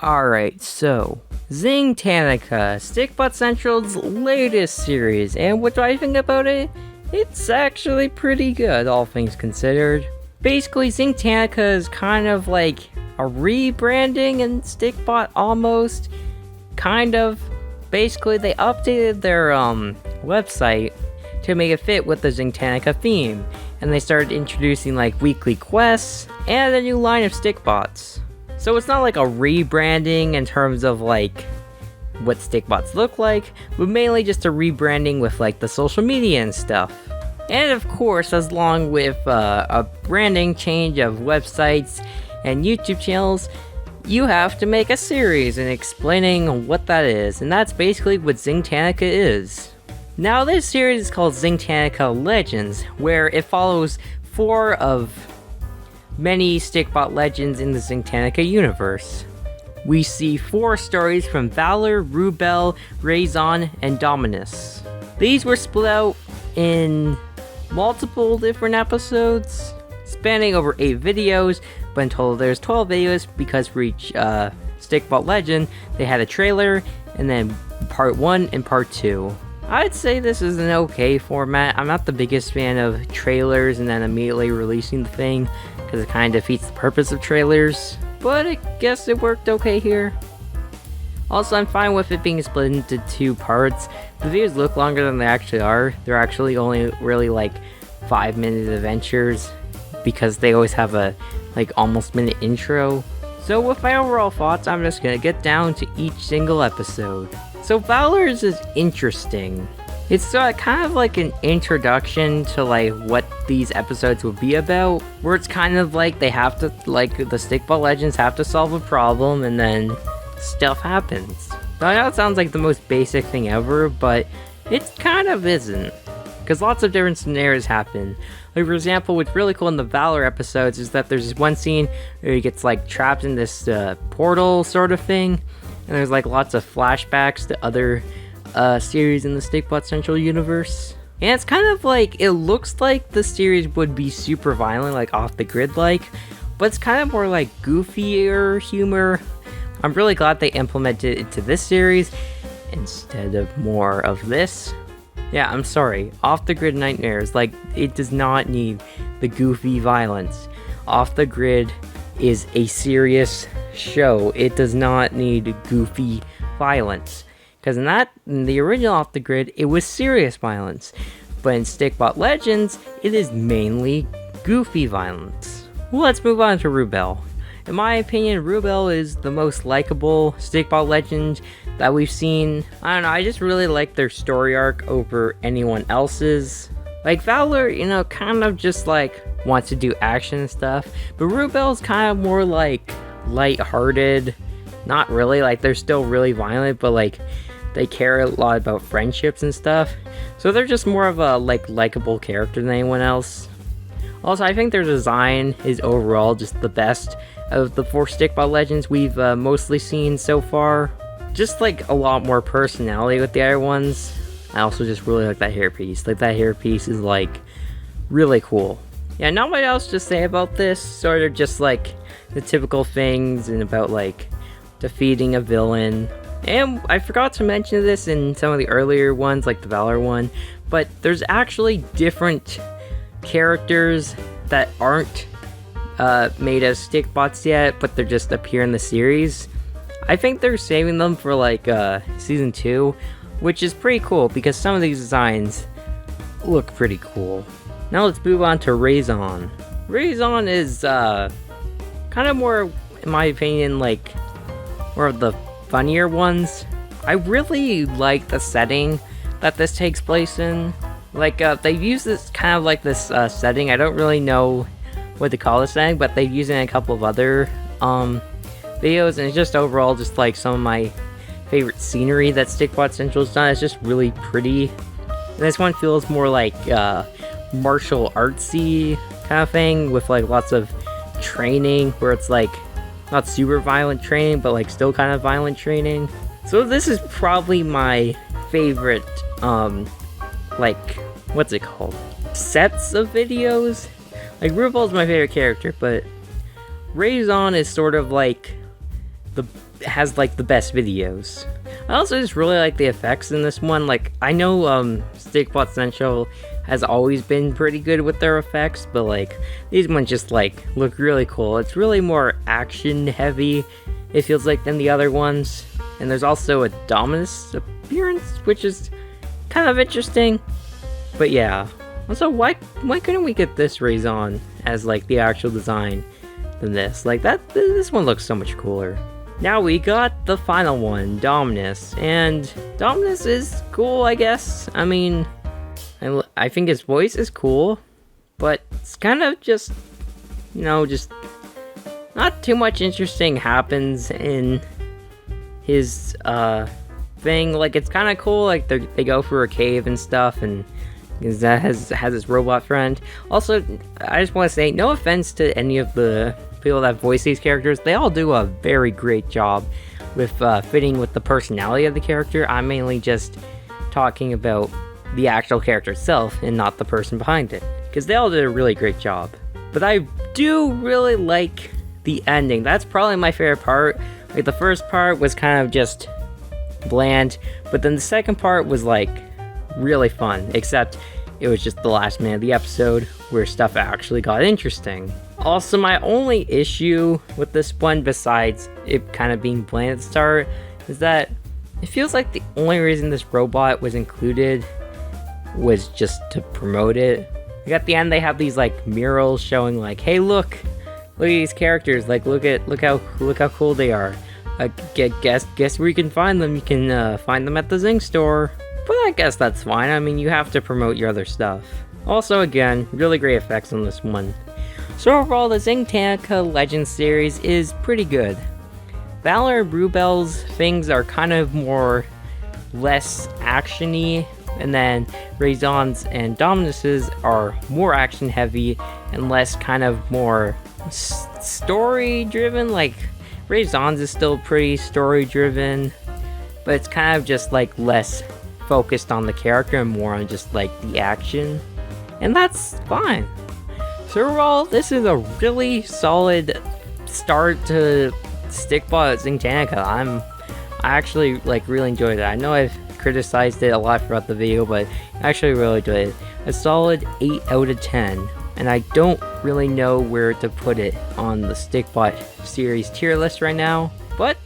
Alright, so Zingtanica, Stikbot Central's latest series, and what do I think about it? It's actually pretty good, all things considered. Basically, Zingtanica is kind of like a rebranding in Stikbot almost. Kind of. Basically, they updated their website to make it fit with the Zingtanica theme, and they started introducing like weekly quests and a new line of Stikbots. So it's not like a rebranding in terms of like what Stikbots look like, but mainly just a rebranding with like the social media and stuff. And of course, as long with a branding change of websites and YouTube channels, you have to make a series in explaining what that is, and that's basically what Zingtanica is. Now this series is called Zingtanica Legendz, where it follows 4 of many Stikbot legends in the Zingtanica universe. We see 4 stories from Valor, Rubel, Raison, and Dominus. These were split out in multiple different episodes, spanning over 8 videos, but in total there's 12 videos because for each Stikbot legend, they had a trailer, and then part 1 and part 2. I'd say this is an okay format. I'm not the biggest fan of trailers and then immediately releasing the thing, because it kind of defeats the purpose of trailers, but I guess it worked okay here. Also, I'm fine with it being split into 2 parts. The videos look longer than they actually are. They're actually only really like 5-minute adventures, because they always have a like almost minute intro. So with my overall thoughts, I'm just gonna get down to each single episode. So Valor's is interesting. It's kind of like an introduction to like what these episodes will be about, where it's kind of like they have to, like the Stikbot legends have to solve a problem and then stuff happens. So I know it sounds like the most basic thing ever, but it kind of isn't, because lots of different scenarios happen. Like for example, what's really cool in the Valor episodes is that there's this one scene where he gets like trapped in this portal sort of thing, and there's like lots of flashbacks to other series in the Stikbot Central universe. And it's kind of like, it looks like the series would be super violent, like off the grid like, but it's kind of more like goofier humor. I'm really glad they implemented it into this series instead of more of this. Yeah, I'm sorry, Off the Grid Nightmares, like, it does not need the goofy violence. Off the Grid is a serious show. It does not need goofy violence. Because in the original Off the Grid, it was serious violence. But in Stikbot Legendz, it is mainly goofy violence. Well, let's move on to Rubel. In my opinion, Rubel is the most likable Stikbot legend that we've seen. I don't know, I just really like their story arc over anyone else's. Like Valor, you know, kind of just like wants to do action and stuff, but Rubel's kind of more like light-hearted. Not really, like they're still really violent, but like they care a lot about friendships and stuff. So they're just more of a likable character than anyone else. Also, I think their design is overall just the best of the 4 Stikbot legends we've mostly seen so far. Just like a lot more personality with the other ones. I also just really like that hairpiece. Like that hairpiece is like really cool. Yeah, not much else to say about this. Sort of just like the typical things and about like defeating a villain. And I forgot to mention this in some of the earlier ones, like the Valor one, but there's actually different characters that aren't made as Stikbots yet, but they're just appear in the series. I think they're saving them for like season 2, which is pretty cool because some of these designs look pretty cool. Now let's move on to Raison. Raison is kind of more, in my opinion, like more of the funnier ones. I really like the setting that this takes place in. Like they've used this kind of like this setting. I don't really know what to call this thing, but they've used it in a couple of other videos, and it's just overall just like some of my favorite scenery that Stikbot Central's done. It's just really pretty. And this one feels more like martial artsy kind of thing, with like lots of training, where it's like not super violent training, but like still kind of violent training. So this is probably my favorite like, what's it called? Sets of videos? Like, Rubel's my favorite character, but Raison is sort of like has like the best videos. I also just really like the effects in this one. Like, I know Stikbot Central has always been pretty good with their effects, but like these ones just like look really cool. It's really more action heavy, it feels like, than the other ones. And there's also a Dominus appearance, which is kind of interesting. But yeah. Also, why couldn't we get this Raison as like the actual design than this? Like this one looks so much cooler. Now we got the final one, Dominus, and Dominus is cool, I guess. I mean, I think his voice is cool, but it's kind of just, you know, just not too much interesting happens in his thing. Like, it's kind of cool, like they go through a cave and stuff, and that has his robot friend. Also, I just want to say, no offense to any of the people that voice these characters, they all do a very great job with fitting with the personality of the character. I'm mainly just talking about the actual character itself and not the person behind it, because they all did a really great job. But I do really like the ending. That's probably my favorite part. Like, the first part was kind of just bland, but then the second part was like really fun, except it was just the last minute of the episode where stuff actually got interesting. Also, my only issue with this one, besides it kind of being bland at the start, is that it feels like the only reason this robot was included was just to promote it. Like, at the end, they have these like murals showing like, hey, look at these characters. Like, look how cool they are. Guess where you can find them. You can find them at the Zing store. But I guess that's fine. I mean, you have to promote your other stuff. Also, again, really great effects on this one. So overall, the Zingtanica Legendz series is pretty good. Valor and Rubel's things are kind of less action-y, and then Raison's and Dominus's are more action-heavy and less kind of more story-driven. Like, Raison's is still pretty story-driven, but it's kind of just like less focused on the character and more on just like the action, and that's fine. So overall, this is a really solid start to Stikbot Zingtanica. I actually like really enjoyed it. I know I've criticized it a lot throughout the video, but I actually really enjoyed it. A solid 8 out of 10, and I don't really know where to put it on the Stikbot series tier list right now, but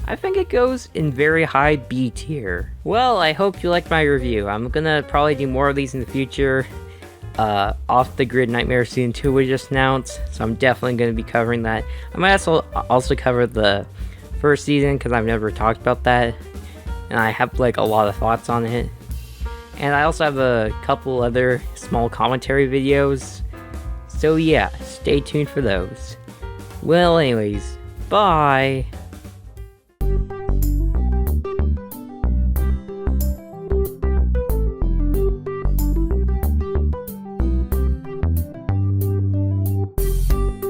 I think it goes in very high B tier. Well, I hope you liked my review. I'm gonna probably do more of these in the future. Off the Grid Nightmare Season 2 was just announced, so I'm definitely going to be covering that. I might also cover the first season, because I've never talked about that, and I have like a lot of thoughts on it. And I also have a couple other small commentary videos, so yeah, stay tuned for those. Well, anyways, bye!